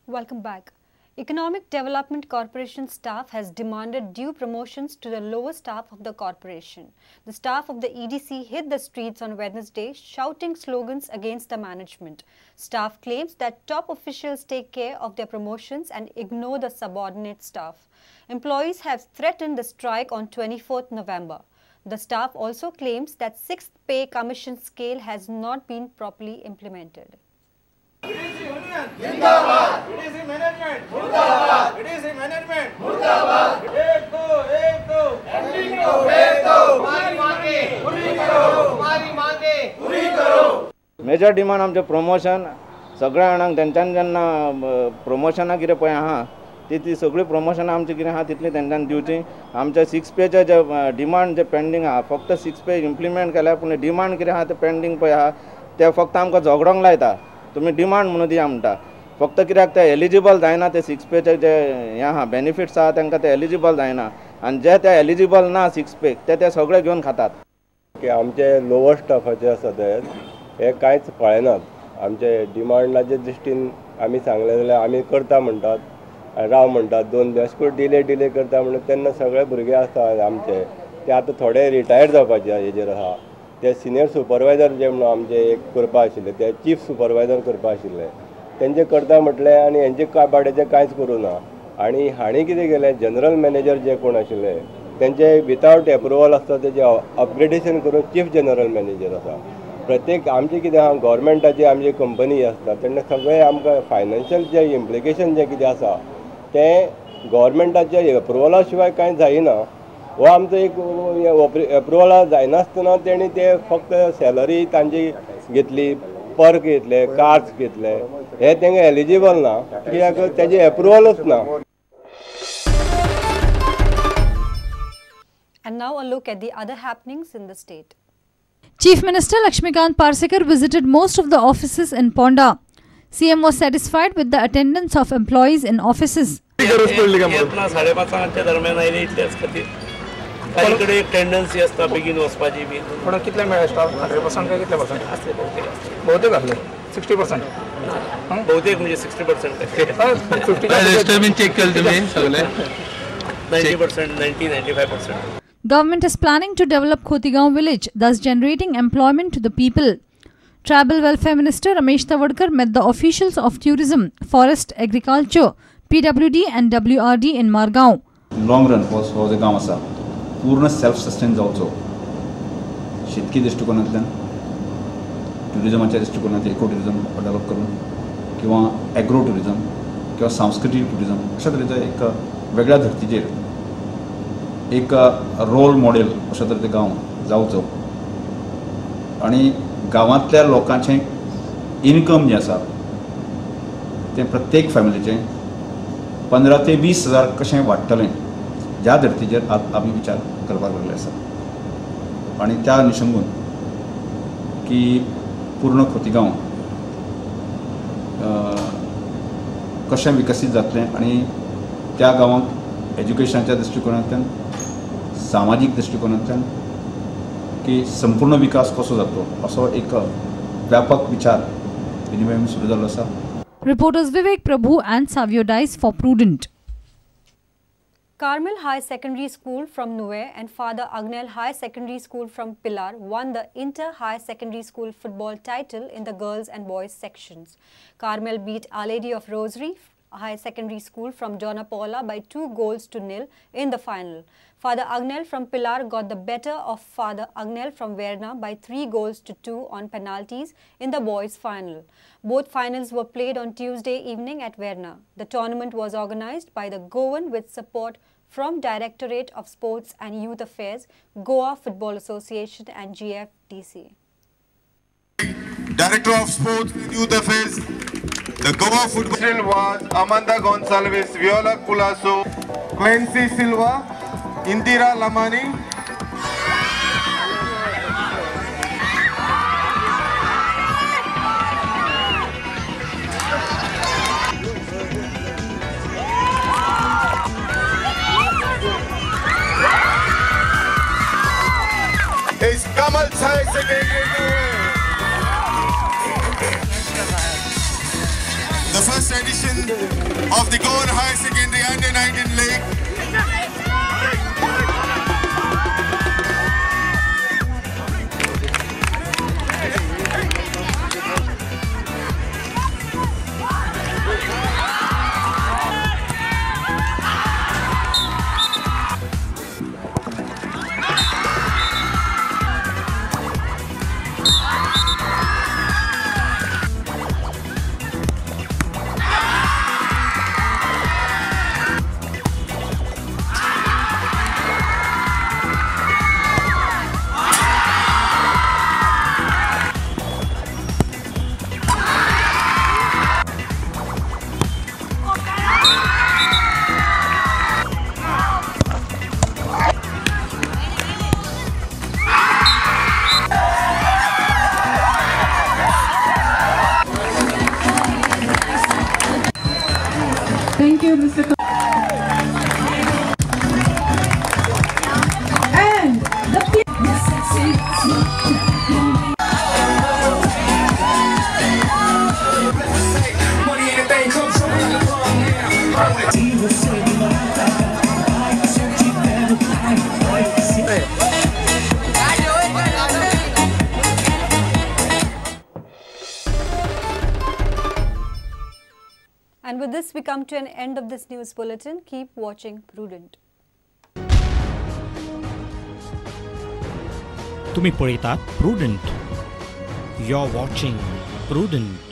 Welcome back. Economic Development Corporation staff has demanded due promotions to the lower staff of the corporation. The staff of the EDC hit the streets on Wednesday shouting slogans against the management. Staff claims that top officials take care of their promotions and ignore the subordinate staff. Employees have threatened the strike on 24th November. The staff also claims that 6th pay commission scale has not been properly implemented. EDC union, Zindabad. EDC management, Murdabad. EDC management, Murdabad. एक दो, ending को भेज दो. हमारी मांगे पूरी करो. हमारी मांगे पूरी करो. मेजर डिमांड आमचे प्रमोशन सगळ्या जाणांक तेंच्यान जेन्ना प्रमोशनाक कितें पळय आहा ती सगळी प्रमोशनां आमची कितें आहा तितली तेंच्यान दिवची. आमचे 6 पेचे जे डिमांड जे पेंडींग आहा फक्त 6 पे इम्प्लिमेंट केल्या पूण डिमांड कितें आहा ते पेंडींग पळय आहा ते फक्त आमकां झगडोंक लायता. तुम्ही डिमांड म्हणून दिया म्हणटा फक्त कित्याक ते एलिजिबल जायना ते 6 पेचे जे हे आहा बेनिफिट्स आहा तांकां ते एलिजिबल जायना आनी जे ते एलिजिबल ना 6 पे ते सगळे घेवन खातात. की आमचे लोवर स्टाफाचे आसा ते हे कांयच पळयनात. आमचे डिमांडाचे दृश्टीन आमी सांगले जाल्यार आमी करता म्हणटात राव म्हणटात 2 दीस डिले करता म्हणून तेन्ना सगळे भुरगे आसता आमचे ते आतां थोडे रिटायर जावपाचे हेजेर आहा. ते सिनियर सुपरवायझर जे म्हणून आमचे एक करपा आशिल्ले ते चीफ सुपरवायझर करपा आशिल्ले तेंचे करता म्हटलें आनी हेंचे बाडेचें कांयच करूं ना. आनी हांणी कितें केलें जनरल मॅनेजर जे कोण आशिल्ले तेंचे विथआवट एप्रुवल आसता तेजे अपग्रेडेशन करून चीफ जनरल मॅनेजर आसा. प्रत्येक आमचे कितें आहा गव्हर्मेंटाची आमची कंपनी आसता तेन्ना सगळे आमकां फायनान्शियल जे इम्प्लिकेशन जे कितें आसा तें गव्हर्मेंटाच्या एप्रुवला शिवाय कांय जायना. हो आमचो एक एप्रुवला जायनासतना तेणी ते फक्त सॅलरी तांची घेतली पर्क घेतले कार्ड्स घेतले हे तांकां एलिजिबल ना कित्याक तेजे एप्रुवलच ना. And now a look at the other happenings in the state. Chief Minister Lakshmikant Parsekar visited most of the offices in Ponda. CM was satisfied with the attendance of employees in offices. तांकडे एक tendency असता बेगीन वचपाची B पण कितले मेळ्ळे staff 100% काय कितले percent असले बहुतेक असले 60% बहुतेक म्हणजे 60% 50% चेक केले तुम्ही सगळे 90% 90-95%. Government is planning to develop Khotigaon village, thus generating employment to the people. Tribal Welfare Minister Ramesh Tavadkar met the officials of tourism, forest, agriculture, PWD and WRD in Margaon. Long run हो जे गांव आसा पूर्ण self sustain जावचो शेतकी दृश्टिकोनांतल्यान ट्युरिजमाच्या दृश्टिकोनांतल्यान eco tourism develop करून किंवा agro tourism किंवा सांस्कृतिक ट्युरिजम अशा तरेचो एक वेगळ्या धर्तीचेर एक रोल मॉडेल अशा तरेचें गांव जावचो आनी गांवांतल्या लोकांचें इनकम जें आसा तें प्रत्येक फॅमिलीचें 15 ते 20 हजार कशें वाडटलें ज्या धर्तीचेर आमी विचार करपाक लागले आसा. आनी त्या अनुशंगून की पूर्ण खोतीगांव कशें विकसीत जातलें आनी त्या गांवांक एज्युकेशनाच्या दृश्टिकोनांतल्यान सामाजीक दृश्टिकोनांतल्यान की संपूर्ण विकास कसो जातलो असो एक व्यापक विचार विनिमय सुरू जाल्लो आसा. Reporters Vivek Prabhu and Savio Dice for Prudent. Carmel High Secondary School from Nuer and Father Agnel High Secondary School from Pilar won the Inter-High Secondary School football title in the girls and boys sections. Carmel beat Our Lady of Rosary High Secondary School from Donna Paula by 2-0 in the final. Father Agnel from Pilar got the better of Father Agnel from Verna by 3-2 on penalties in the boys' final. Both finals were played on Tuesday evening at Verna. The tournament was organized by the Goan with support from Directorate of Sports and Youth Affairs, Goa Football Association and GFDC. Director of Sports and Youth Affairs, the Goa Football was Amanda Gonsalves, Viola Culasso, Clancy Silva, Indira Lamani, is Kamal Chai Secondary. The the first edition of the Goan High Secondary Under-19 League. Thank you, Mr. And the And with this, we come to an end of this news bulletin. Keep watching Prudent. तुम्ही पळयतात Prudent. You're watching Prudent.